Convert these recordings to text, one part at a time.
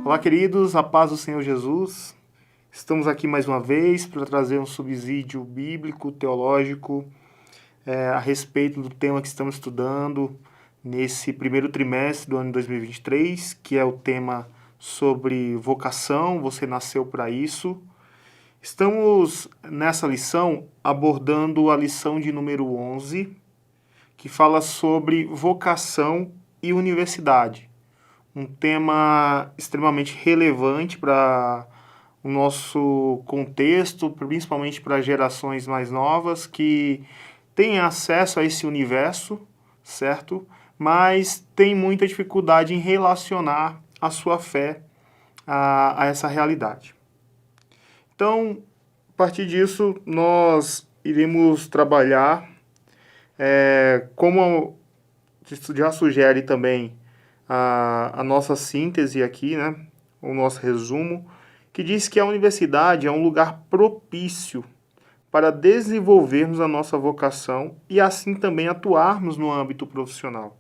Olá, queridos, a paz do Senhor Jesus. Estamos aqui mais uma vez para trazer um subsídio bíblico, teológico, a respeito do tema que estamos estudando nesse primeiro trimestre do ano 2023, que é o tema sobre vocação, você nasceu para isso. Estamos nessa lição abordando a lição de número 11, que fala sobre vocação e universidade. Um tema extremamente relevante para o nosso contexto, principalmente para gerações mais novas que têm acesso a esse universo, certo? Mas tem muita dificuldade em relacionar a sua fé a essa realidade. Então, a partir disso, nós iremos trabalhar, como já sugere também a nossa síntese aqui, né? O nosso resumo, que diz que a universidade é um lugar propício para desenvolvermos a nossa vocação e assim também atuarmos no âmbito profissional.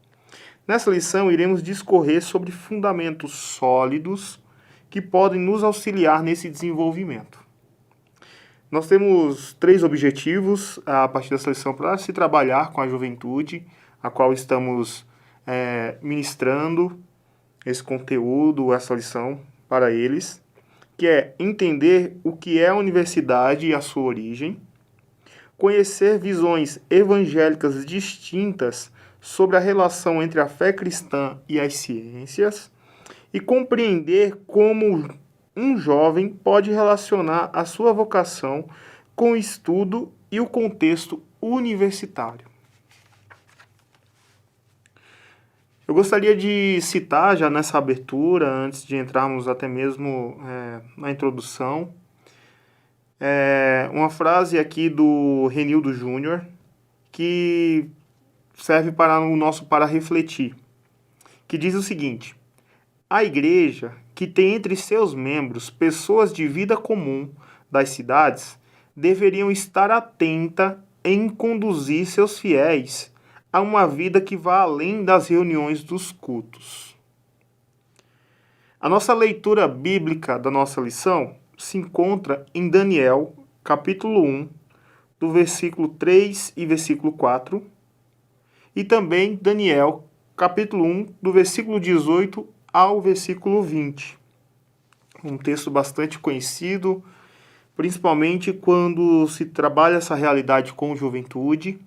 Nessa lição, iremos discorrer sobre fundamentos sólidos que podem nos auxiliar nesse desenvolvimento. Nós temos 3 objetivos a partir dessa lição para se trabalhar com a juventude, a qual estamos ministrando esse conteúdo, essa lição para eles, que é entender o que é a universidade e a sua origem, conhecer visões evangélicas distintas sobre a relação entre a fé cristã e as ciências e compreender como um jovem pode relacionar a sua vocação com o estudo e o contexto universitário. Eu gostaria de citar, já nessa abertura, antes de entrarmos até mesmo na introdução, uma frase aqui do Renildo Júnior, que serve para o nosso para refletir, que diz o seguinte: a igreja, que tem entre seus membros pessoas de vida comum das cidades, deveriam estar atenta em conduzir seus fiéis a uma vida que vá além das reuniões dos cultos. A nossa leitura bíblica da nossa lição se encontra em Daniel, capítulo 1, do versículo 3 e versículo 4, e também Daniel, capítulo 1, do versículo 18 ao versículo 20. Um texto bastante conhecido, principalmente quando se trabalha essa realidade com juventude,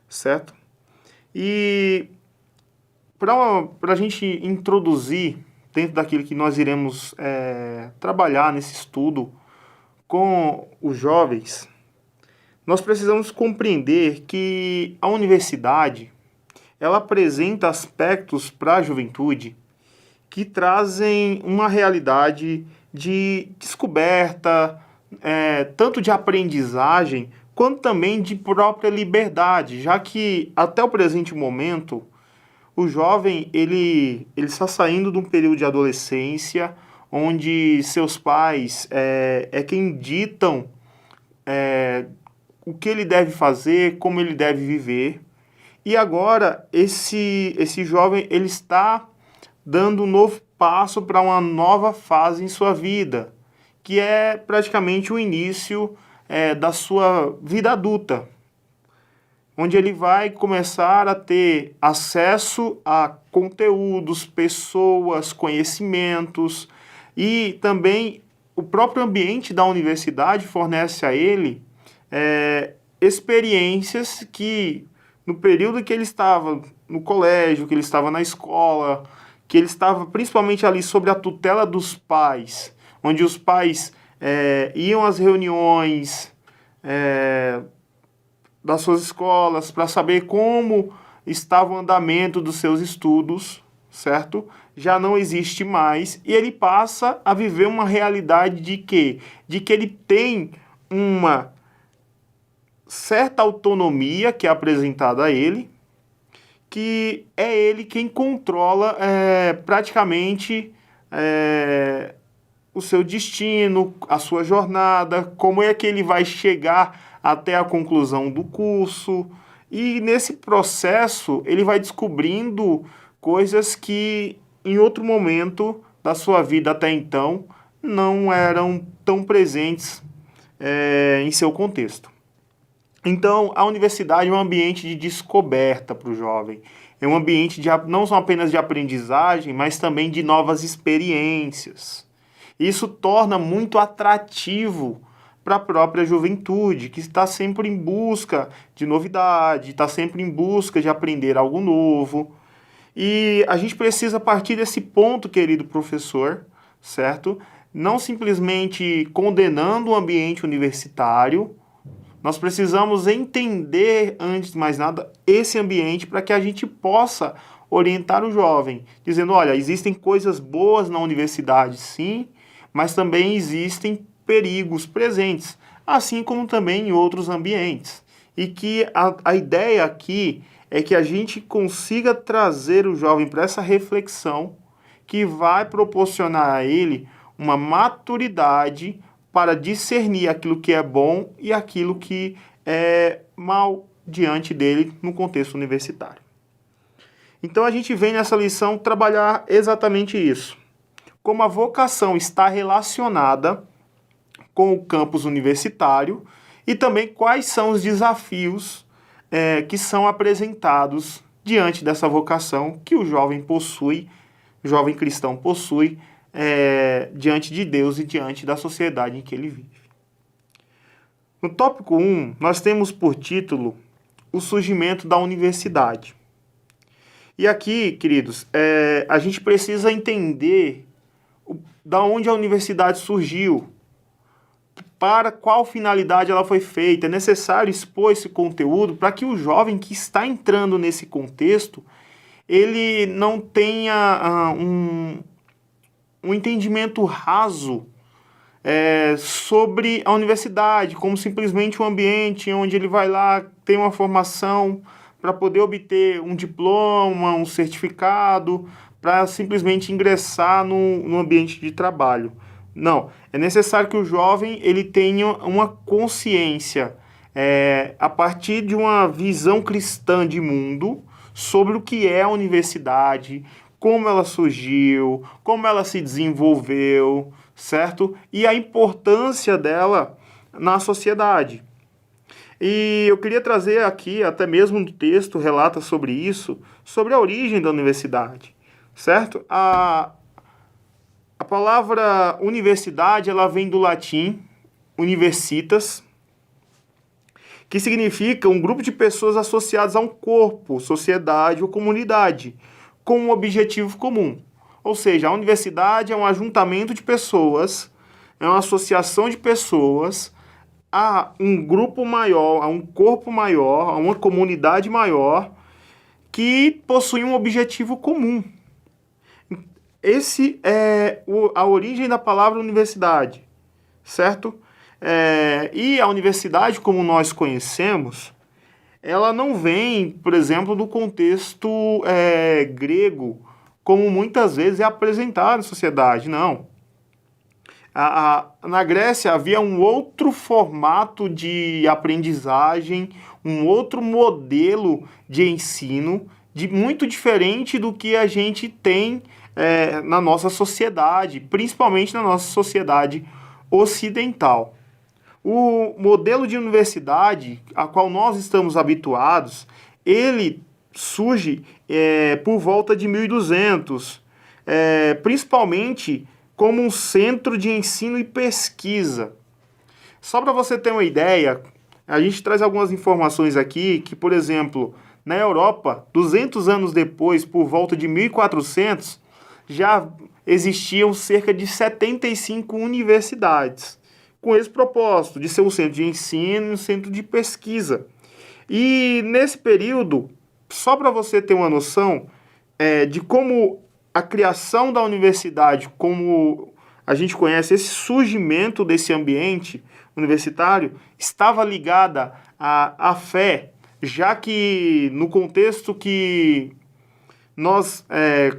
certo? E para a gente introduzir dentro daquilo que nós iremos trabalhar nesse estudo com os jovens, nós precisamos compreender que a universidade ela apresenta aspectos para a juventude que trazem uma realidade de descoberta, tanto de aprendizagem, quanto também de própria liberdade, já que até o presente momento, o jovem ele está saindo de um período de adolescência, onde seus pais quem ditam o que ele deve fazer, como ele deve viver, e agora esse jovem ele está dando um novo passo para uma nova fase em sua vida, que é praticamente o início da sua vida adulta, onde ele vai começar a ter acesso a conteúdos, pessoas, conhecimentos, e também o próprio ambiente da universidade fornece a ele experiências que, no período que ele estava no colégio, que ele estava na escola, que ele estava principalmente ali sob a tutela dos pais, onde os pais iam às reuniões das suas escolas para saber como estava o andamento dos seus estudos, certo? Já não existe mais, e ele passa a viver uma realidade de quê? De que ele tem uma certa autonomia que é apresentada a ele, que é ele quem controla praticamente o seu destino, a sua jornada, como é que ele vai chegar até a conclusão do curso. E nesse processo ele vai descobrindo coisas que em outro momento da sua vida até então não eram tão presentes em seu contexto. Então, a universidade é um ambiente de descoberta para o jovem. É um ambiente não só apenas de aprendizagem, mas também de novas experiências. Isso torna muito atrativo para a própria juventude, que está sempre em busca de novidade, está sempre em busca de aprender algo novo. E a gente precisa partir desse ponto, querido professor, certo? Não simplesmente condenando o ambiente universitário, nós precisamos entender, antes de mais nada, esse ambiente para que a gente possa orientar o jovem, dizendo, olha, existem coisas boas na universidade, sim, mas também existem perigos presentes, assim como também em outros ambientes. E que a ideia aqui é que a gente consiga trazer o jovem para essa reflexão que vai proporcionar a ele uma maturidade para discernir aquilo que é bom e aquilo que é mal diante dele no contexto universitário. Então a gente vem nessa lição trabalhar exatamente isso. Como a vocação está relacionada com o campus universitário e também quais são os desafios que são apresentados diante dessa vocação que o jovem possui, o jovem cristão possui, diante de Deus e diante da sociedade em que ele vive. No tópico 1, nós temos por título o surgimento da universidade. E aqui, queridos, a gente precisa entender da onde a universidade surgiu, para qual finalidade ela foi feita. É necessário expor esse conteúdo para que o jovem que está entrando nesse contexto, ele não tenha um entendimento raso sobre a universidade, como simplesmente um ambiente onde ele vai lá, tem uma formação para poder obter um diploma, um certificado, para simplesmente ingressar no ambiente de trabalho. Não, é necessário que o jovem ele tenha uma consciência a partir de uma visão cristã de mundo sobre o que é a universidade, como ela surgiu, como ela se desenvolveu, certo? E a importância dela na sociedade. E eu queria trazer aqui, até mesmo no texto relata sobre isso, sobre a origem da universidade, certo? A palavra universidade, ela vem do latim universitas, que significa um grupo de pessoas associadas a um corpo, sociedade ou comunidade, com um objetivo comum. Ou seja, a universidade é um ajuntamento de pessoas, é uma associação de pessoas a um grupo maior, a um corpo maior, a uma comunidade maior, que possui um objetivo comum. Esse é a origem da palavra universidade, certo? E a universidade, como nós conhecemos, ela não vem, por exemplo, do contexto grego, como muitas vezes é apresentado na sociedade, não. Na Grécia havia um outro formato de aprendizagem, um outro modelo de ensino, muito diferente do que a gente tem na nossa sociedade, principalmente na nossa sociedade ocidental. O modelo de universidade a qual nós estamos habituados, ele surge por volta de 1200, principalmente como um centro de ensino e pesquisa. Só para você ter uma ideia, a gente traz algumas informações aqui que, por exemplo, na Europa, 200 anos depois, por volta de 1400, já existiam cerca de 75 universidades, com esse propósito de ser um centro de ensino e um centro de pesquisa. E nesse período, só para você ter uma noção de como a criação da universidade, como a gente conhece, esse surgimento desse ambiente universitário, estava ligada à fé, já que no contexto que nós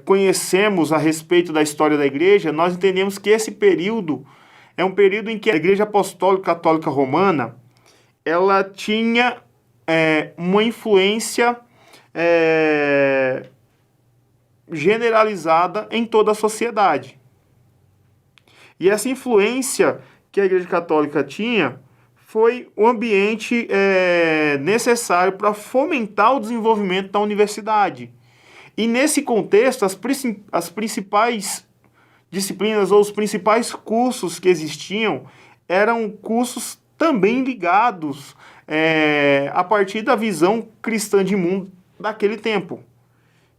conhecemos a respeito da história da igreja, nós entendemos que esse período é um período em que a Igreja Apostólica Católica Romana ela tinha uma influência generalizada em toda a sociedade. E essa influência que a Igreja Católica tinha foi o ambiente necessário para fomentar o desenvolvimento da universidade. E nesse contexto, as principais disciplinas ou os principais cursos que existiam eram cursos também ligados a partir da visão cristã de mundo daquele tempo,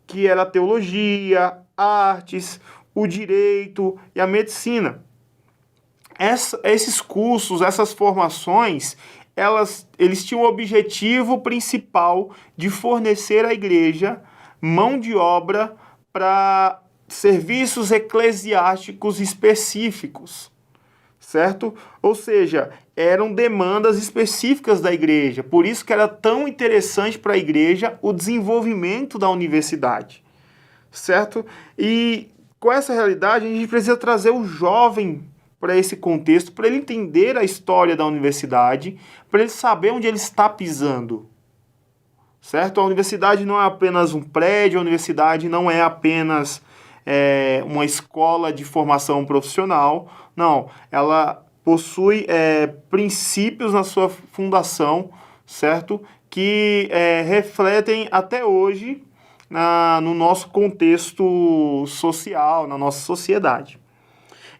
que era a teologia, artes, o direito e a medicina. Esses cursos, essas formações, eles tinham o objetivo principal de fornecer à igreja mão de obra para serviços eclesiásticos específicos, certo? Ou seja, eram demandas específicas da igreja. Por isso que era tão interessante para a igreja o desenvolvimento da universidade, certo? E com essa realidade, a gente precisa trazer o jovem para esse contexto, para ele entender a história da universidade, para ele saber onde ele está pisando, certo? A universidade não é apenas um prédio, a universidade não é apenas uma escola de formação profissional, não, ela possui princípios na sua fundação, certo? Que refletem até hoje no nosso contexto social, na nossa sociedade.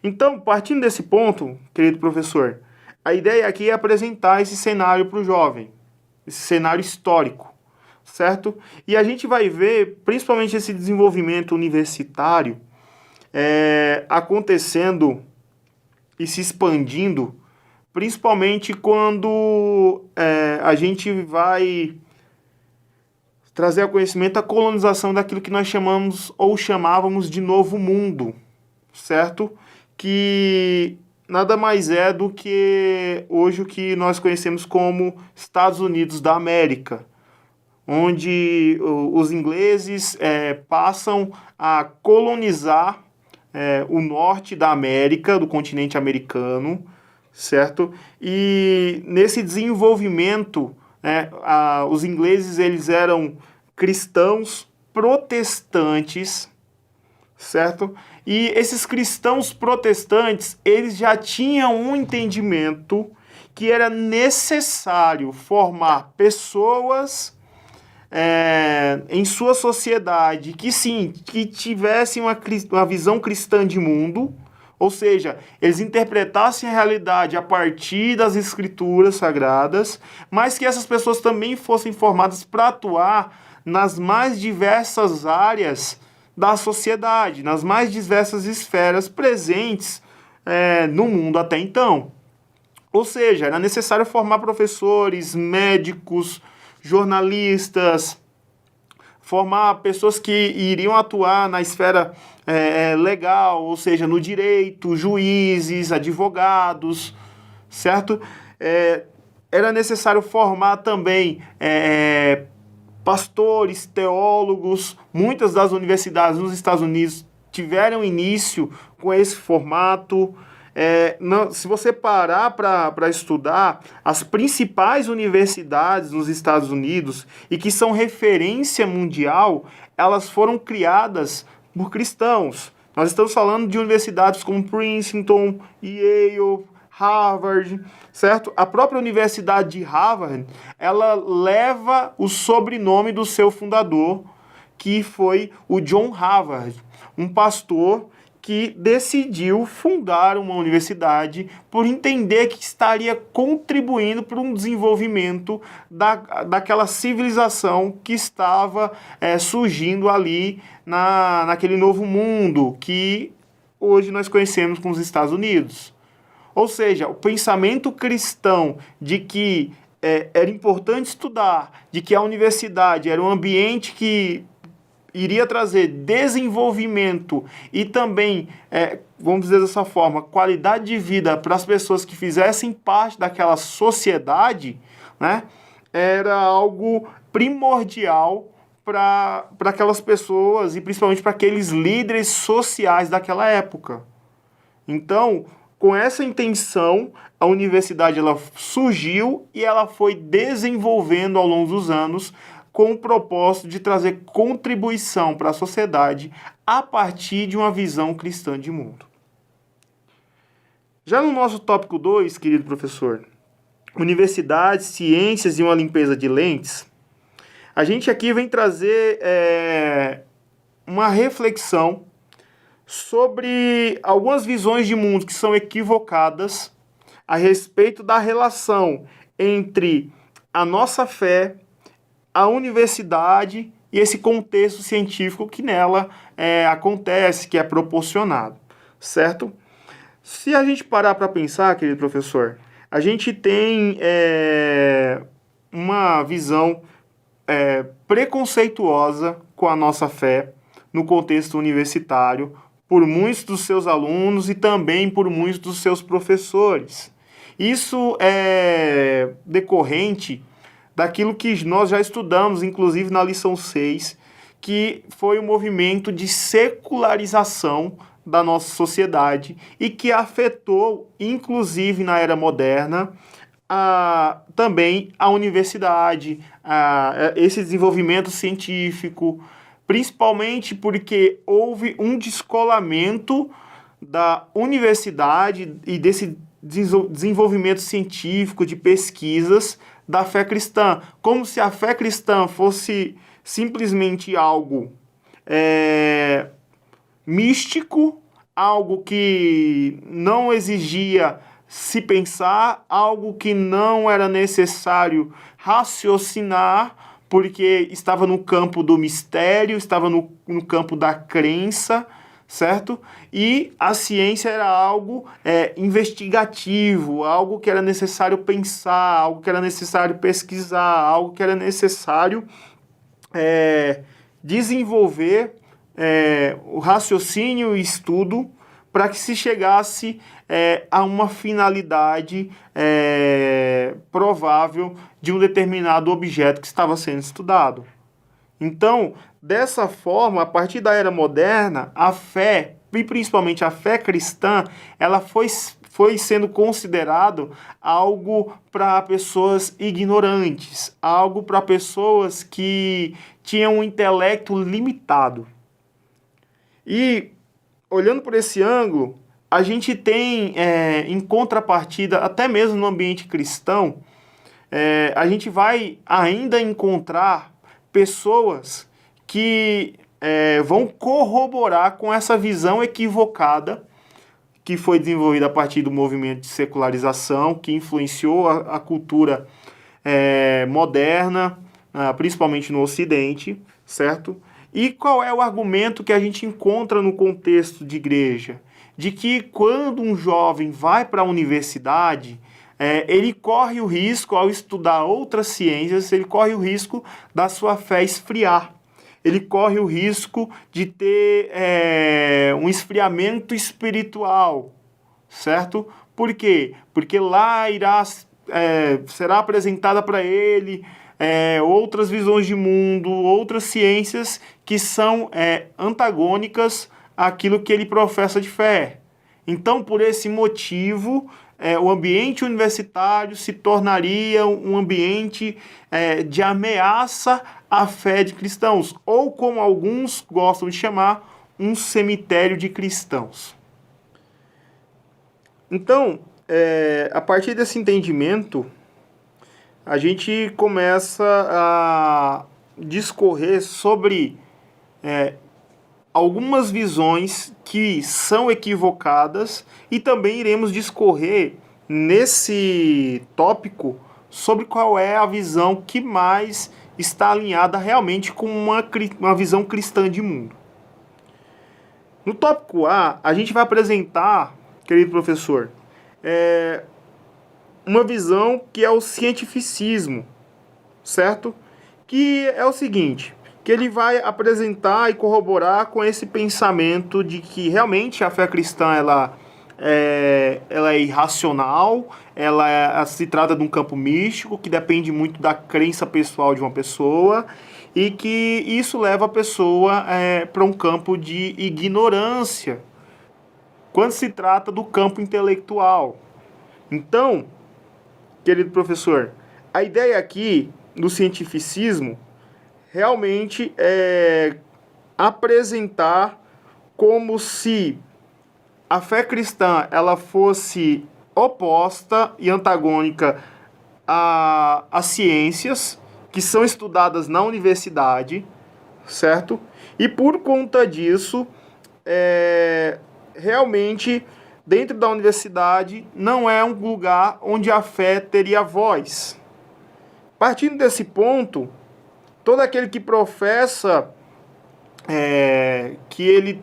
Então, partindo desse ponto, querido professor, a ideia aqui é apresentar esse cenário para o jovem, esse cenário histórico, certo? E a gente vai ver, principalmente esse desenvolvimento universitário acontecendo e se expandindo, principalmente quando a gente vai trazer ao conhecimento a colonização daquilo que nós chamamos ou chamávamos de Novo Mundo, certo? Que nada mais é do que hoje o que nós conhecemos como Estados Unidos da América, onde os ingleses passam a colonizar o norte da América, do continente americano, certo? E nesse desenvolvimento, os ingleses eles eram cristãos protestantes, certo? E esses cristãos protestantes, eles já tinham um entendimento que era necessário formar pessoas em sua sociedade que tivessem uma visão cristã de mundo, ou seja, eles interpretassem a realidade a partir das escrituras sagradas, mas que essas pessoas também fossem formadas para atuar nas mais diversas áreas da sociedade, nas mais diversas esferas presentes no mundo até então. Ou seja, era necessário formar professores, médicos, jornalistas, formar pessoas que iriam atuar na esfera legal, ou seja, no direito, juízes, advogados, certo? Era necessário formar também pastores, teólogos. Muitas das universidades nos Estados Unidos tiveram início com esse formato. Se você parar para estudar, as principais universidades nos Estados Unidos e que são referência mundial, elas foram criadas por cristãos. Nós estamos falando de universidades como Princeton, Yale, Harvard, certo? A própria Universidade de Harvard, ela leva o sobrenome do seu fundador, que foi o John Harvard, um pastor que decidiu fundar uma universidade por entender que estaria contribuindo para um desenvolvimento daquela civilização que estava surgindo ali naquele novo mundo que hoje nós conhecemos como os Estados Unidos. Ou seja, o pensamento cristão de que era importante estudar, de que a universidade era um ambiente que iria trazer desenvolvimento e também, vamos dizer dessa forma, qualidade de vida para as pessoas que fizessem parte daquela sociedade, né, era algo primordial para aquelas pessoas e principalmente para aqueles líderes sociais daquela época. Então, com essa intenção, a universidade ela surgiu e ela foi desenvolvendo ao longo dos anos com o propósito de trazer contribuição para a sociedade a partir de uma visão cristã de mundo. Já no nosso tópico 2, querido professor, universidade, ciências e uma limpeza de lentes, a gente aqui vem trazer uma reflexão sobre algumas visões de mundo que são equivocadas a respeito da relação entre a nossa fé, a universidade e esse contexto científico que nela acontece, que é proporcionado, certo? Se a gente parar para pensar, querido professor, a gente tem uma visão preconceituosa com a nossa fé no contexto universitário por muitos dos seus alunos e também por muitos dos seus professores. Isso é decorrente daquilo que nós já estudamos, inclusive na lição 6, que foi o movimento de secularização da nossa sociedade e que afetou, inclusive na era moderna, também a universidade, esse desenvolvimento científico, principalmente porque houve um descolamento da universidade e desse desenvolvimento científico de pesquisas da fé cristã, como se a fé cristã fosse simplesmente algo místico, algo que não exigia se pensar, algo que não era necessário raciocinar, porque estava no campo do mistério, estava no campo da crença, certo? E a ciência era algo investigativo, algo que era necessário pensar, algo que era necessário pesquisar, algo que era necessário desenvolver o raciocínio e estudo para que se chegasse a uma finalidade provável de um determinado objeto que estava sendo estudado. Então, dessa forma, a partir da era moderna, a fé, e principalmente a fé cristã, ela foi sendo considerado algo para pessoas ignorantes, algo para pessoas que tinham um intelecto limitado. E, olhando por esse ângulo, a gente tem, em contrapartida, até mesmo no ambiente cristão, a gente vai ainda encontrar pessoas que vão corroborar com essa visão equivocada que foi desenvolvida a partir do movimento de secularização, que influenciou a cultura moderna, principalmente no Ocidente, certo? E qual é o argumento que a gente encontra no contexto de igreja? De que quando um jovem vai para a universidade, ele corre o risco, ao estudar outras ciências, ele corre o risco da sua fé esfriar. Ele corre o risco de ter um esfriamento espiritual, certo? Por quê? Porque lá será apresentada para ele outras visões de mundo, outras ciências que são antagônicas àquilo que ele professa de fé. Então, por esse motivo, o ambiente universitário se tornaria um ambiente de ameaça à fé de cristãos, ou como alguns gostam de chamar, um cemitério de cristãos. Então, a partir desse entendimento, a gente começa a discorrer sobre algumas visões que são equivocadas e também iremos discorrer nesse tópico sobre qual é a visão que mais está alinhada realmente com uma visão cristã de mundo. No tópico A, a gente vai apresentar, querido professor, uma visão que é o cientificismo, certo? Que é o seguinte, que ele vai apresentar e corroborar com esse pensamento de que realmente a fé cristã ela é irracional, ela se trata de um campo místico que depende muito da crença pessoal de uma pessoa e que isso leva a pessoa para um campo de ignorância quando se trata do campo intelectual. Então, querido professor, a ideia aqui do cientificismo realmente é apresentar como se a fé cristã ela fosse oposta e antagônica às ciências que são estudadas na universidade, certo? E por conta disso, realmente, dentro da universidade, não é um lugar onde a fé teria voz. Partindo desse ponto, todo aquele que professa que ele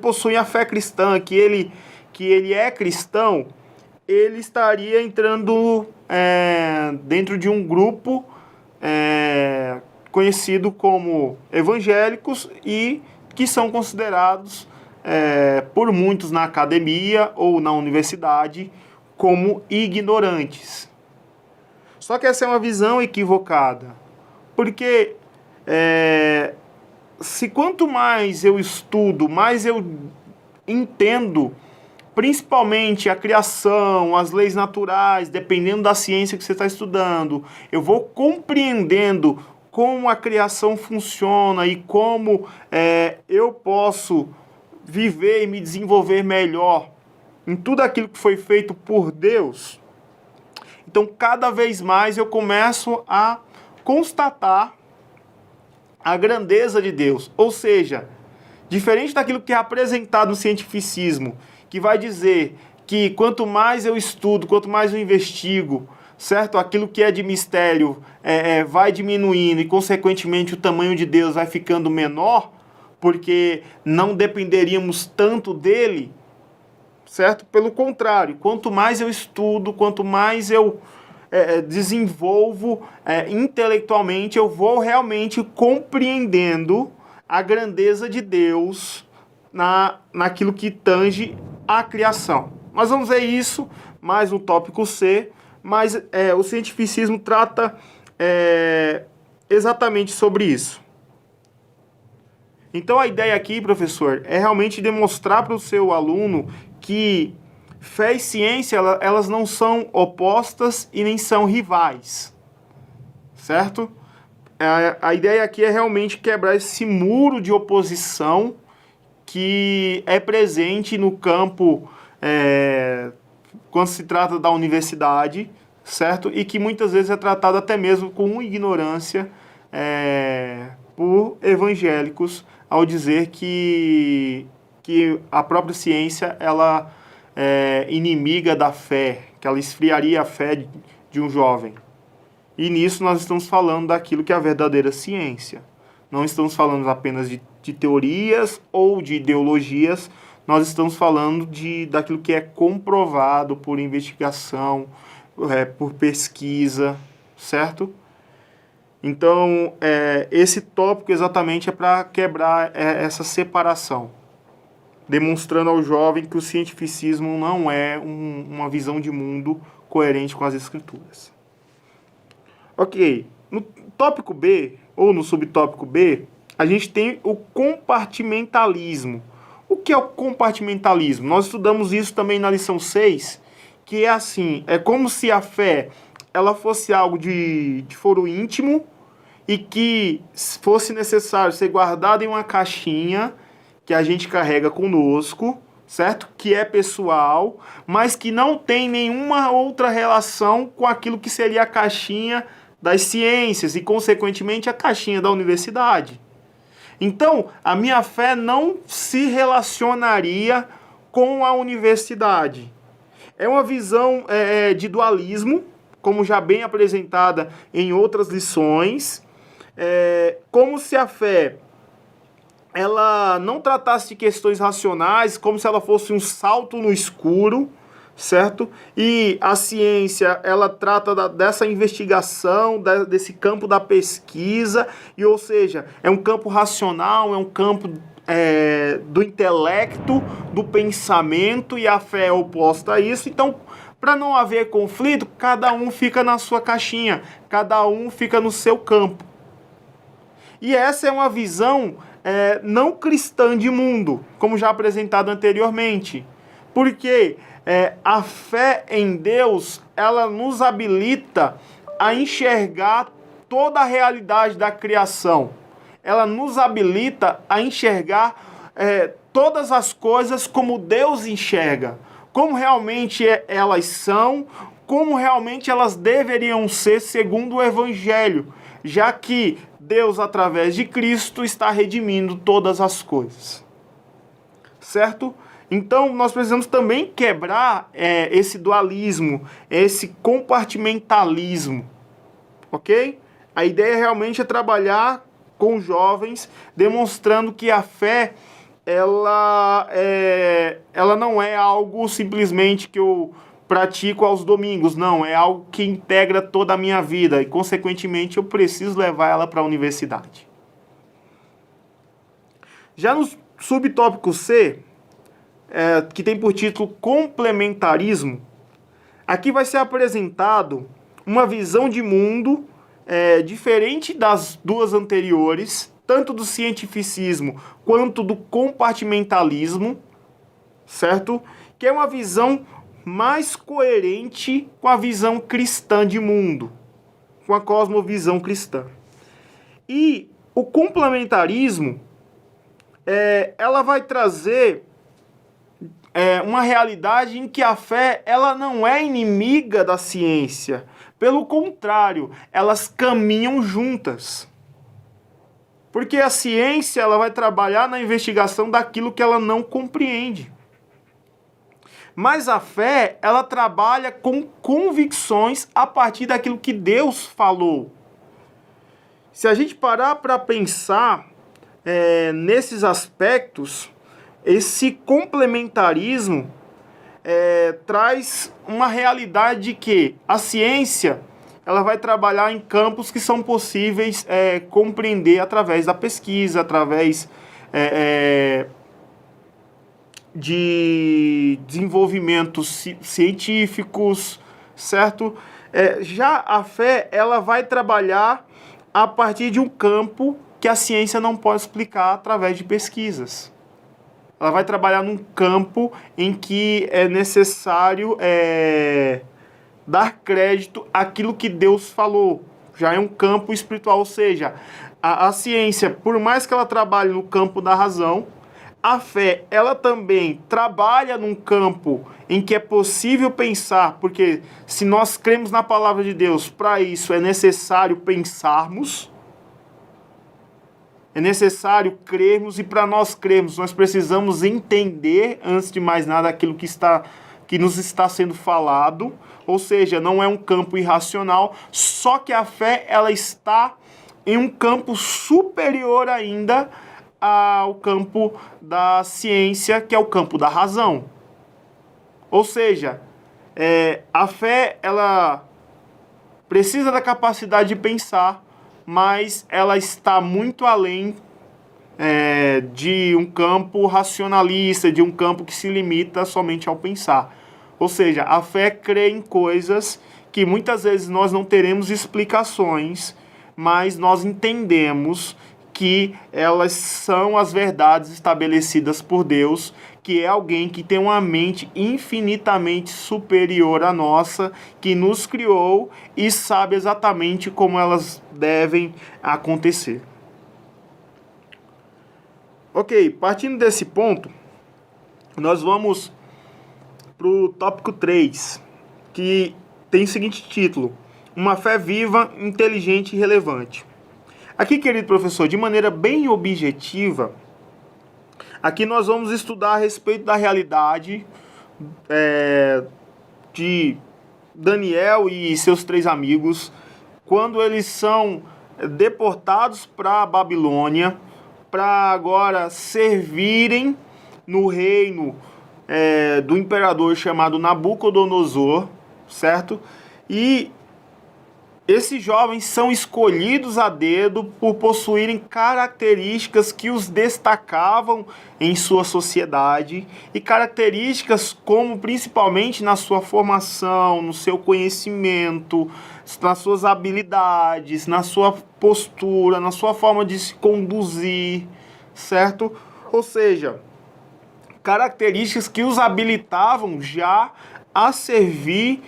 possui a fé cristã, que ele é cristão, ele estaria entrando dentro de um grupo conhecido como evangélicos e que são considerados por muitos na academia ou na universidade como ignorantes. Só que essa é uma visão equivocada, porque se quanto mais eu estudo, mais eu entendo, principalmente a criação, as leis naturais, dependendo da ciência que você está estudando, eu vou compreendendo como a criação funciona e como eu posso viver e me desenvolver melhor em tudo aquilo que foi feito por Deus. Então, cada vez mais eu começo a constatar a grandeza de Deus. Ou seja, diferente daquilo que é apresentado no cientificismo, que vai dizer que quanto mais eu estudo, quanto mais eu investigo, certo? Aquilo que é de mistério vai diminuindo e, consequentemente, o tamanho de Deus vai ficando menor, porque não dependeríamos tanto dele, certo? Pelo contrário, quanto mais eu estudo, quanto mais eu desenvolvo intelectualmente, eu vou realmente compreendendo a grandeza de Deus naquilo que tange a criação. Nós vamos ver isso mais no tópico C, mas o cientificismo trata exatamente sobre isso. Então a ideia aqui, professor, é realmente demonstrar para o seu aluno que fé e ciência, elas não são opostas e nem são rivais, certo? A ideia aqui é realmente quebrar esse muro de oposição que é presente no campo quando se trata da universidade, certo? E que muitas vezes é tratado até mesmo com ignorância por evangélicos ao dizer que a própria ciência ela é inimiga da fé, que ela esfriaria a fé de um jovem. E nisso nós estamos falando daquilo que é a verdadeira ciência. Não estamos falando apenas de teorias ou de ideologias, nós estamos falando daquilo que é comprovado por investigação, por pesquisa, certo? Então, esse tópico exatamente é para quebrar essa separação, demonstrando ao jovem que o cientificismo não é uma visão de mundo coerente com as escrituras. Ok, no tópico B, ou no subtópico B, a gente tem o compartimentalismo. O que é o compartimentalismo? Nós estudamos isso também na lição 6, que é assim, é como se a fé ela fosse algo de foro íntimo e que fosse necessário ser guardado em uma caixinha que a gente carrega conosco, certo? Que é pessoal, mas que não tem nenhuma outra relação com aquilo que seria a caixinha das ciências e, consequentemente, a caixinha da universidade. Então, a minha fé não se relacionaria com a universidade. É uma visão de dualismo, como já bem apresentada em outras lições, como se a fé ela não tratasse de questões racionais, como se ela fosse um salto no escuro, certo? E a ciência, ela trata dessa investigação, desse campo da pesquisa, e ou seja, é um campo racional, é um campo do intelecto, do pensamento, e a fé é oposta a isso. Então, para não haver conflito, cada um fica na sua caixinha, cada um fica no seu campo. E essa é uma visão não cristã de mundo, como já apresentado anteriormente. Porque a fé em Deus, ela nos habilita a enxergar toda a realidade da criação. Ela nos habilita a enxergar todas as coisas como Deus enxerga, como realmente elas são, como realmente elas deveriam ser segundo o Evangelho, já que Deus, através de Cristo, está redimindo todas as coisas. Certo? Então, nós precisamos também quebrar esse dualismo, esse compartimentalismo. Ok? A ideia realmente é trabalhar com jovens, demonstrando que a fé, ela não é algo simplesmente que eu pratico aos domingos, não, é algo que integra toda a minha vida e, consequentemente, eu preciso levar ela para a universidade. Já no subtópico C, que tem por título complementarismo, aqui vai ser apresentado uma visão de mundo diferente das duas anteriores, tanto do cientificismo quanto do compartimentalismo, certo? Que é uma visão mais coerente com a visão cristã de mundo, com a cosmovisão cristã. E o complementarismo, ela vai trazer uma realidade em que a fé ela não é inimiga da ciência. Pelo contrário, elas caminham juntas. Porque a ciência ela vai trabalhar na investigação daquilo que ela não compreende. Mas a fé, ela trabalha com convicções a partir daquilo que Deus falou. Se a gente parar para pensar nesses aspectos, esse complementarismo traz uma realidade de que a ciência ela vai trabalhar em campos que são possíveis compreender através da pesquisa, através de desenvolvimentos científicos, certo? Já a fé ela vai trabalhar a partir de um campo que a ciência não pode explicar através de pesquisas. Ela vai trabalhar num campo em que é necessário dar crédito àquilo que Deus falou. Já é um campo espiritual, ou seja, a ciência, por mais que ela trabalhe no campo da razão, a fé, ela também trabalha num campo em que é possível pensar, porque se nós cremos na palavra de Deus, para isso é necessário pensarmos, é necessário crermos, e para nós crermos, nós precisamos entender, antes de mais nada, aquilo que nos está sendo falado, ou seja, não é um campo irracional, só que a fé ela está em um campo superior ainda ao campo da ciência, que é o campo da razão. Ou seja, a fé ela precisa da capacidade de pensar, mas ela está muito além de um campo racionalista, de um campo que se limita somente ao pensar. Ou seja, a fé crê em coisas que muitas vezes nós não teremos explicações, mas nós entendemos que elas são as verdades estabelecidas por Deus, que é alguém que tem uma mente infinitamente superior à nossa, que nos criou e sabe exatamente como elas devem acontecer. Ok, partindo desse ponto, nós vamos para o tópico 3, que tem o seguinte título: Uma fé viva, inteligente e relevante. Aqui, querido professor, de maneira bem objetiva, aqui nós vamos estudar a respeito da realidade de Daniel e seus 3 amigos, quando eles são deportados para a Babilônia, para agora servirem no reino do imperador chamado Nabucodonosor, certo? E esses jovens são escolhidos a dedo por possuírem características que os destacavam em sua sociedade, e características como principalmente na sua formação, no seu conhecimento, nas suas habilidades, na sua postura, na sua forma de se conduzir, certo? Ou seja, características que os habilitavam já a servir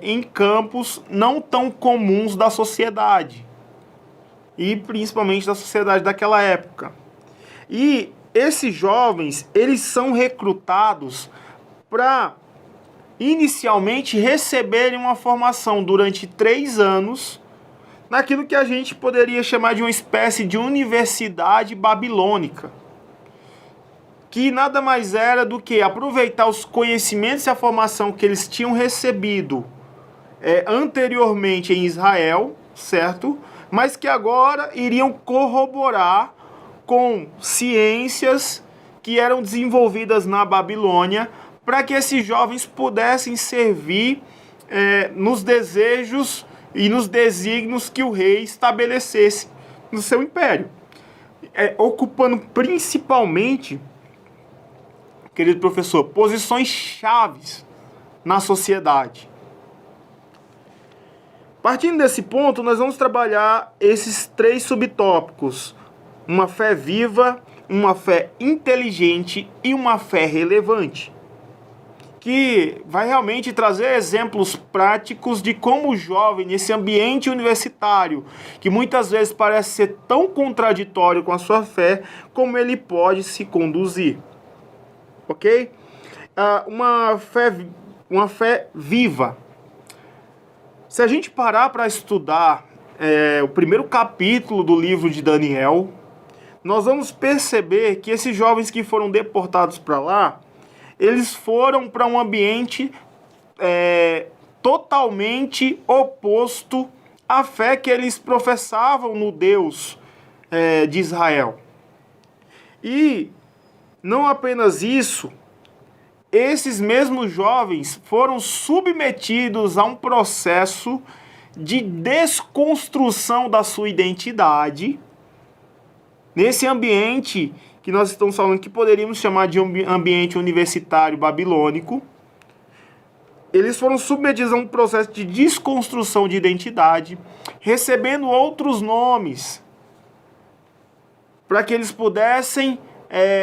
em campos não tão comuns da sociedade, e principalmente da sociedade daquela época. E esses jovens, eles são recrutados para inicialmente receberem uma formação durante 3 anos naquilo que a gente poderia chamar de uma espécie de universidade babilônica, que nada mais era do que aproveitar os conhecimentos e a formação que eles tinham recebido anteriormente em Israel, certo? Mas que agora iriam corroborar com ciências que eram desenvolvidas na Babilônia, para que esses jovens pudessem servir nos desejos e nos desígnios que o rei estabelecesse no seu império. Ocupando principalmente, querido professor, posições chaves na sociedade. Partindo desse ponto, nós vamos trabalhar esses 3 subtópicos: uma fé viva, uma fé inteligente e uma fé relevante, que vai realmente trazer exemplos práticos de como o jovem, nesse ambiente universitário, que muitas vezes parece ser tão contraditório com a sua fé, como ele pode se conduzir. Ok? Uma fé viva. Se a gente parar para estudar o primeiro capítulo do livro de Daniel, nós vamos perceber que esses jovens que foram deportados para lá, eles foram para um ambiente totalmente oposto à fé que eles professavam no Deus de Israel. E não apenas isso, esses mesmos jovens foram submetidos a um processo de desconstrução da sua identidade nesse ambiente que nós estamos falando que poderíamos chamar de ambiente universitário babilônico. Eles foram submetidos a um processo de desconstrução de identidade, recebendo outros nomes, para que eles pudessem,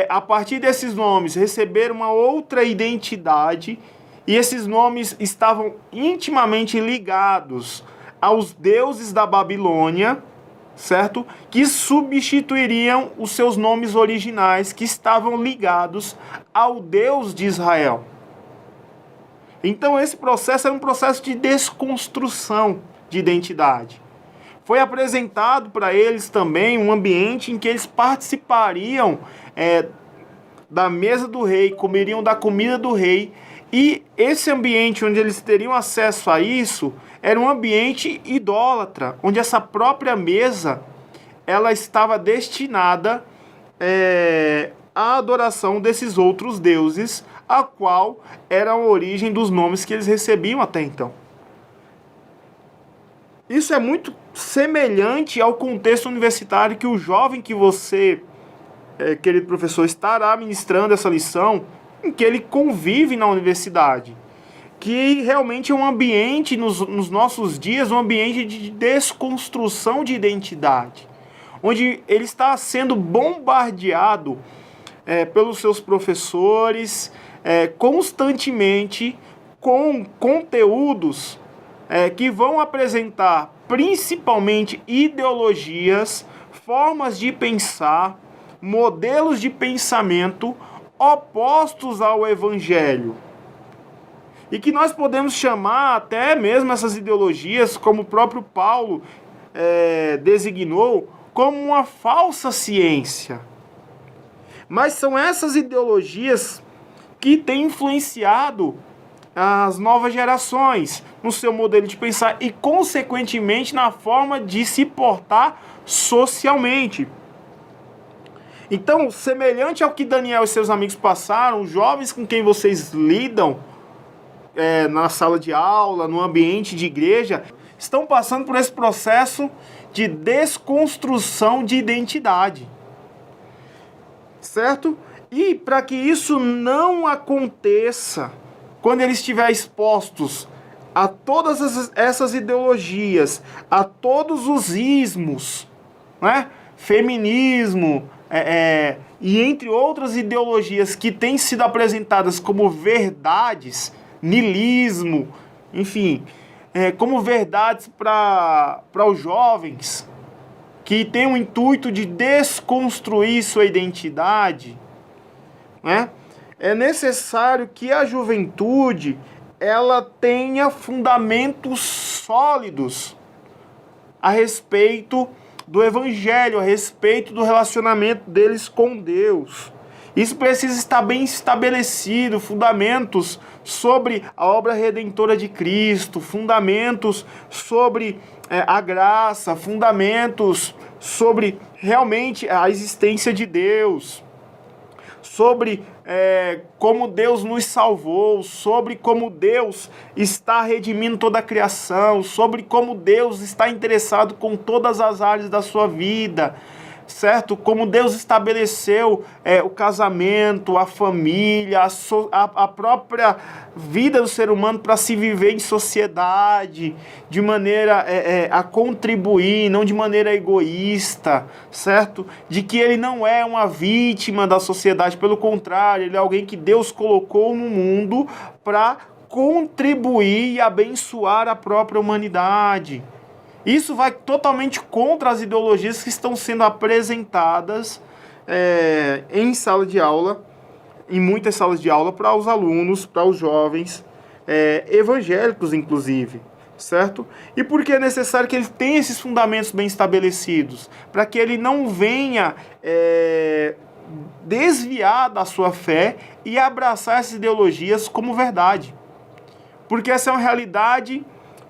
a partir desses nomes, receber uma outra identidade, e esses nomes estavam intimamente ligados aos deuses da Babilônia, certo? Que substituiriam os seus nomes originais, que estavam ligados ao Deus de Israel. Então esse processo era um processo de desconstrução de identidade. Foi apresentado para eles também um ambiente em que eles participariam da mesa do rei, comeriam da comida do rei, e esse ambiente onde eles teriam acesso a isso era um ambiente idólatra, onde essa própria mesa ela estava destinada à adoração desses outros deuses, a qual era a origem dos nomes que eles recebiam até então. Isso é muito semelhante ao contexto universitário que o jovem que você, querido professor, estará ministrando essa lição, em que ele convive na universidade, que realmente é um ambiente, nos nossos dias, um ambiente de desconstrução de identidade, onde ele está sendo bombardeado pelos seus professores, constantemente, com conteúdos que vão apresentar principalmente ideologias, formas de pensar, modelos de pensamento opostos ao Evangelho. E que nós podemos chamar até mesmo essas ideologias, como o próprio Paulo designou, como uma falsa ciência. Mas são essas ideologias que têm influenciado as novas gerações no seu modelo de pensar e, consequentemente, na forma de se portar socialmente. Então, semelhante ao que Daniel e seus amigos passaram, os jovens com quem vocês lidam na sala de aula, no ambiente de igreja, estão passando por esse processo de desconstrução de identidade. Certo? E para que isso não aconteça, quando eles estiverem expostos a todas essas ideologias, a todos os ismos, né? Feminismo, e entre outras ideologias que têm sido apresentadas como verdades, niilismo, enfim, como verdades para os jovens, que tem o intuito de desconstruir sua identidade, né? É necessário que a juventude ela tenha fundamentos sólidos a respeito do Evangelho, a respeito do relacionamento deles com Deus. Isso precisa estar bem estabelecido, fundamentos sobre a obra redentora de Cristo, fundamentos sobre a graça, fundamentos sobre realmente a existência de Deus, sobre como Deus nos salvou, sobre como Deus está redimindo toda a criação, sobre como Deus está interessado com todas as áreas da sua vida, certo? Como Deus estabeleceu o casamento, a família, a própria vida do ser humano para se viver em sociedade, de maneira a contribuir, não de maneira egoísta, certo? De que ele não é uma vítima da sociedade, pelo contrário, ele é alguém que Deus colocou no mundo para contribuir e abençoar a própria humanidade. Isso vai totalmente contra as ideologias que estão sendo apresentadas em sala de aula, em muitas salas de aula, para os alunos, para os jovens, evangélicos inclusive, certo? E por que é necessário que ele tenha esses fundamentos bem estabelecidos? Para que ele não venha desviar da sua fé e abraçar essas ideologias como verdade. Porque essa é uma realidade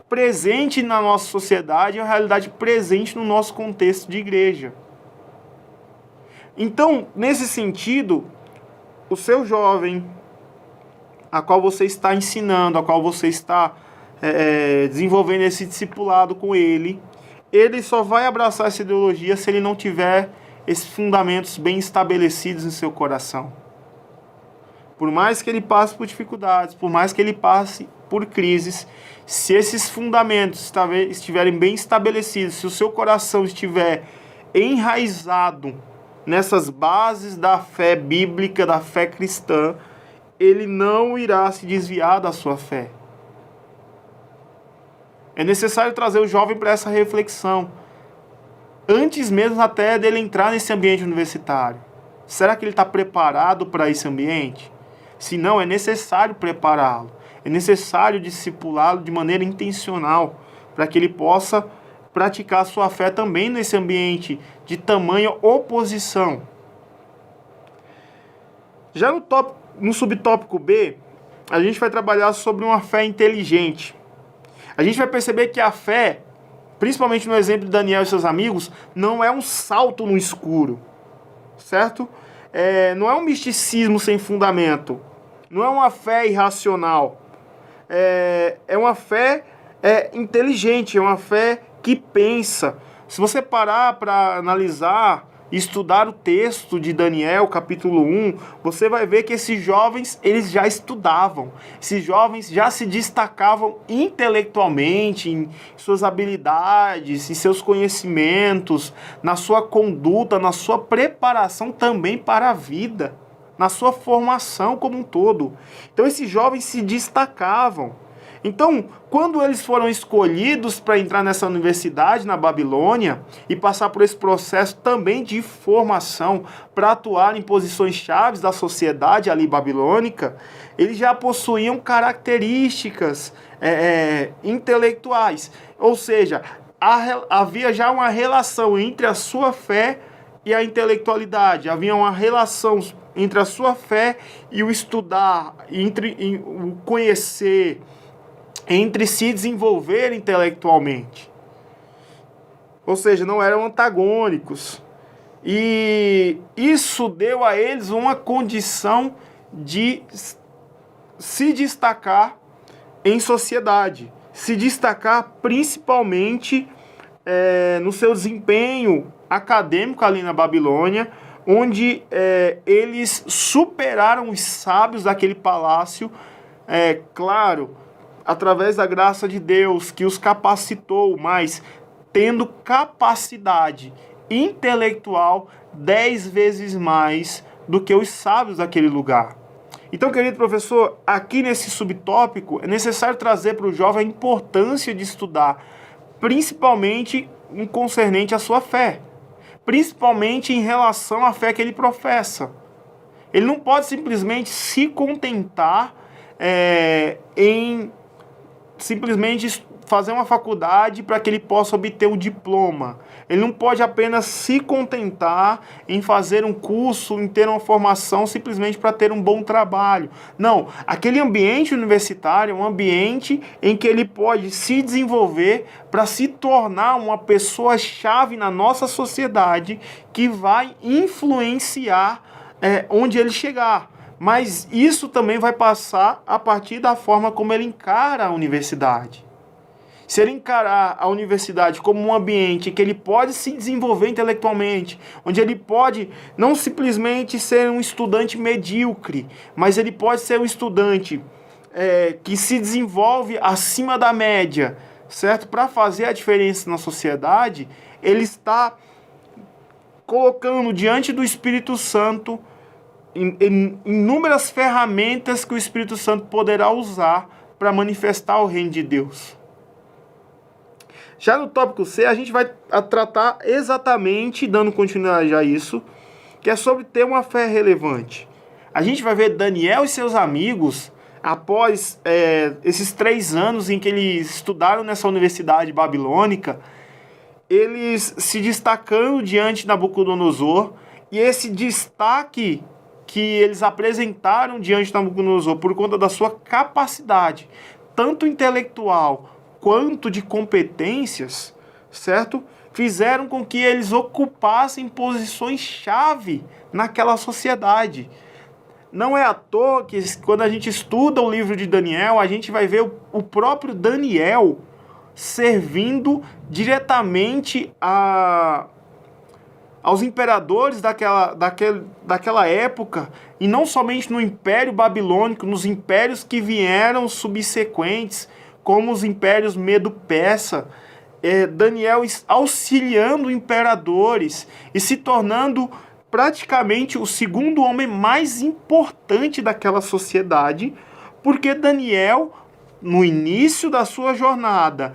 presente na nossa sociedade, é uma realidade presente no nosso contexto de igreja. Então, nesse sentido, o seu jovem, a qual você está ensinando, a qual você está desenvolvendo esse discipulado com ele só vai abraçar essa ideologia se ele não tiver esses fundamentos bem estabelecidos em seu coração. Por mais que ele passe por dificuldades, por mais que ele passe por crises, se esses fundamentos estiverem bem estabelecidos, se o seu coração estiver enraizado nessas bases da fé bíblica, da fé cristã, ele não irá se desviar da sua fé. É necessário trazer o jovem para essa reflexão, antes mesmo até dele entrar nesse ambiente universitário. Será que ele está preparado para esse ambiente? Se não, é necessário prepará-lo. É necessário discipulá-lo de maneira intencional, para que ele possa praticar a sua fé também nesse ambiente de tamanha oposição. Já no subtópico B, a gente vai trabalhar sobre uma fé inteligente. A gente vai perceber que a fé, principalmente no exemplo de Daniel e seus amigos, não é um salto no escuro, certo? Não é um misticismo sem fundamento, não é uma fé irracional. É uma fé inteligente, é uma fé que pensa. Se você parar para analisar e estudar o texto de Daniel, capítulo 1, você vai ver que esses jovens, eles já estudavam. Esses jovens já se destacavam intelectualmente, em suas habilidades, em seus conhecimentos, na sua conduta, na sua preparação também para a vida, na sua formação como um todo. Então esses jovens se destacavam. Então, quando eles foram escolhidos para entrar nessa universidade na Babilônia e passar por esse processo também de formação para atuar em posições chaves da sociedade ali babilônica, eles já possuíam características intelectuais. Ou seja, havia já uma relação entre a sua fé e a intelectualidade. Havia uma relação entre a sua fé e o estudar, entre o conhecer, entre se desenvolver intelectualmente. Ou seja, não eram antagônicos. E isso deu a eles uma condição de se destacar em sociedade. Se destacar principalmente no seu desempenho acadêmico ali na Babilônia, onde eles superaram os sábios daquele palácio, claro, através da graça de Deus, que os capacitou, mas tendo capacidade intelectual 10 vezes mais do que os sábios daquele lugar. Então, querido professor, aqui nesse subtópico é necessário trazer para o jovem a importância de estudar, principalmente em concernente à sua fé, principalmente em relação à fé que ele professa. Ele não pode simplesmente se contentar em simplesmente fazer uma faculdade para que ele possa obter o diploma. Ele não pode apenas se contentar em fazer um curso, em ter uma formação simplesmente para ter um bom trabalho. Não, aquele ambiente universitário é um ambiente em que ele pode se desenvolver para se tornar uma pessoa-chave na nossa sociedade que vai influenciar onde ele chegar. Mas isso também vai passar a partir da forma como ele encara a universidade. Se ele encarar a universidade como um ambiente que ele pode se desenvolver intelectualmente, onde ele pode não simplesmente ser um estudante medíocre, mas ele pode ser um estudante que se desenvolve acima da média, certo? Para fazer a diferença na sociedade, ele está colocando diante do Espírito Santo inúmeras ferramentas que o Espírito Santo poderá usar para manifestar o reino de Deus. Já no tópico C, a gente vai tratar exatamente, dando continuidade a isso, que é sobre ter uma fé relevante. A gente vai ver Daniel e seus amigos, após esses 3 anos em que eles estudaram nessa universidade babilônica, eles se destacando diante de Nabucodonosor, e esse destaque que eles apresentaram diante de Nabucodonosor por conta da sua capacidade, tanto intelectual quanto de competências, certo? Fizeram com que eles ocupassem posições-chave naquela sociedade. Não é à toa que quando a gente estuda o livro de Daniel, a gente vai ver o próprio Daniel servindo diretamente aos imperadores daquela época, e não somente no Império Babilônico, nos impérios que vieram subsequentes, como os impérios Medo-Persa, Daniel auxiliando imperadores e se tornando praticamente o segundo homem mais importante daquela sociedade, porque Daniel, no início da sua jornada,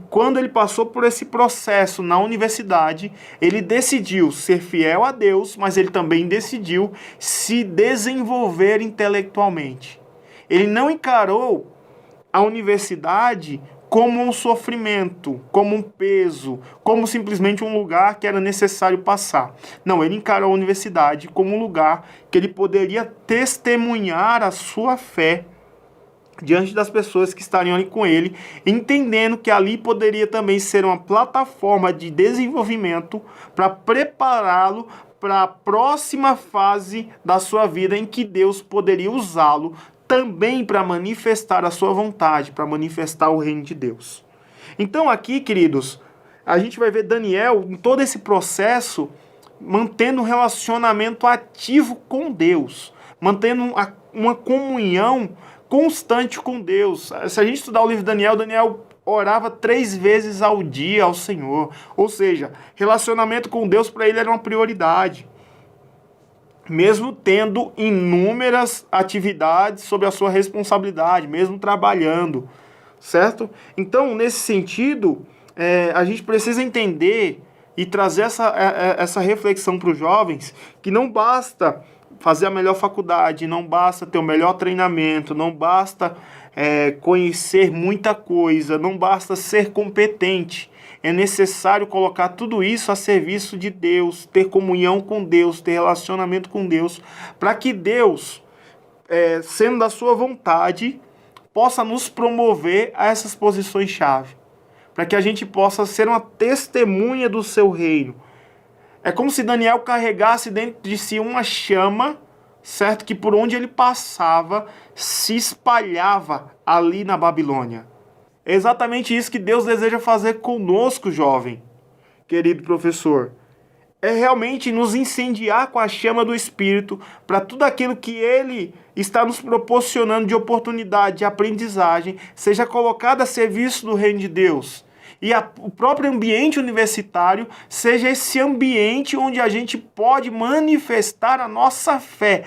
quando ele passou por esse processo na universidade, ele decidiu ser fiel a Deus, mas ele também decidiu se desenvolver intelectualmente. Ele não encarou a universidade como um sofrimento, como um peso, como simplesmente um lugar que era necessário passar. Não, ele encarou a universidade como um lugar que ele poderia testemunhar a sua fé diante das pessoas que estariam ali com ele, entendendo que ali poderia também ser uma plataforma de desenvolvimento para prepará-lo para a próxima fase da sua vida em que Deus poderia usá-lo também para manifestar a sua vontade, para manifestar o reino de Deus. Então aqui, queridos, a gente vai ver Daniel em todo esse processo mantendo um relacionamento ativo com Deus, mantendo uma comunhão constante com Deus. Se a gente estudar o livro de Daniel, Daniel orava 3 vezes ao dia ao Senhor. Ou seja, relacionamento com Deus para ele era uma prioridade. Mesmo tendo inúmeras atividades sob a sua responsabilidade, mesmo trabalhando, certo? Então, nesse sentido, a gente precisa entender e trazer essa reflexão para os jovens, que não basta fazer a melhor faculdade, não basta ter o melhor treinamento, não basta conhecer muita coisa, não basta ser competente. É necessário colocar tudo isso a serviço de Deus, ter comunhão com Deus, ter relacionamento com Deus, para que Deus, sendo da sua vontade, possa nos promover a essas posições-chave, para que a gente possa ser uma testemunha do seu reino. É como se Daniel carregasse dentro de si uma chama, certo? Que por onde ele passava, se espalhava ali na Babilônia. É exatamente isso que Deus deseja fazer conosco, jovem, querido professor. É realmente nos incendiar com a chama do Espírito para tudo aquilo que Ele está nos proporcionando de oportunidade, de aprendizagem, seja colocado a serviço do reino de Deus. E o próprio ambiente universitário seja esse ambiente onde a gente pode manifestar a nossa fé,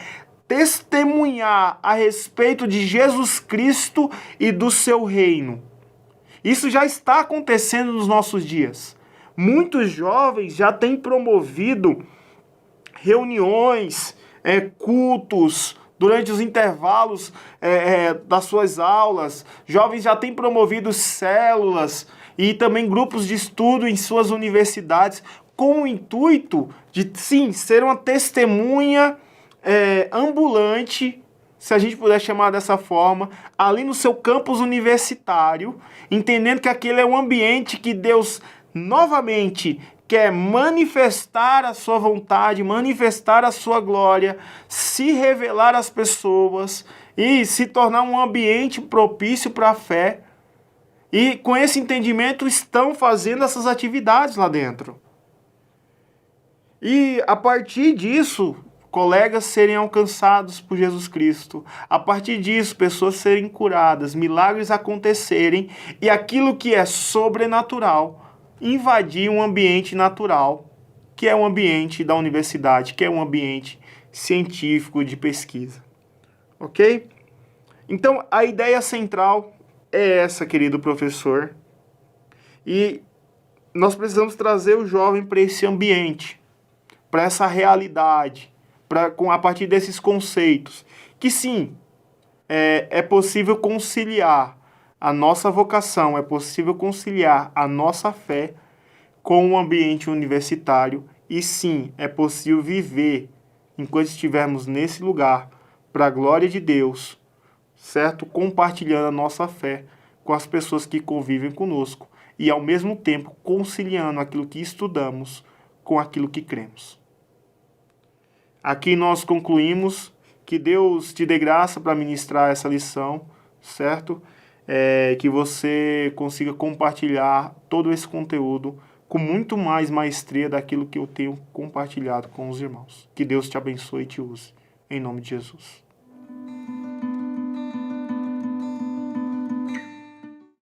testemunhar a respeito de Jesus Cristo e do seu reino. Isso já está acontecendo nos nossos dias. Muitos jovens já têm promovido reuniões cultos, durante os intervalos das suas aulas. Jovens já têm promovido células e também grupos de estudo em suas universidades, com o intuito de, sim, ser uma testemunha ambulante, se a gente puder chamar dessa forma, ali no seu campus universitário, entendendo que aquele é um ambiente que Deus novamente quer manifestar a sua vontade, manifestar a sua glória, se revelar às pessoas e se tornar um ambiente propício para a fé. E com esse entendimento estão fazendo essas atividades lá dentro. E a partir disso, colegas serem alcançados por Jesus Cristo. A partir disso, pessoas serem curadas, milagres acontecerem e aquilo que é sobrenatural invadir um ambiente natural, que é um ambiente da universidade, que é um ambiente científico de pesquisa. Ok? Então, a ideia central é essa, querido professor. E nós precisamos trazer o jovem para esse ambiente, para essa realidade, a partir desses conceitos, que sim, é possível conciliar a nossa vocação, é possível conciliar a nossa fé com o ambiente universitário e sim, é possível viver enquanto estivermos nesse lugar para a glória de Deus, certo? Compartilhando a nossa fé com as pessoas que convivem conosco e ao mesmo tempo conciliando aquilo que estudamos com aquilo que cremos. Aqui nós concluímos. Que Deus te dê graça para ministrar essa lição, certo? Que você consiga compartilhar todo esse conteúdo com muito mais maestria daquilo que eu tenho compartilhado com os irmãos. Que Deus te abençoe e te use. Em nome de Jesus.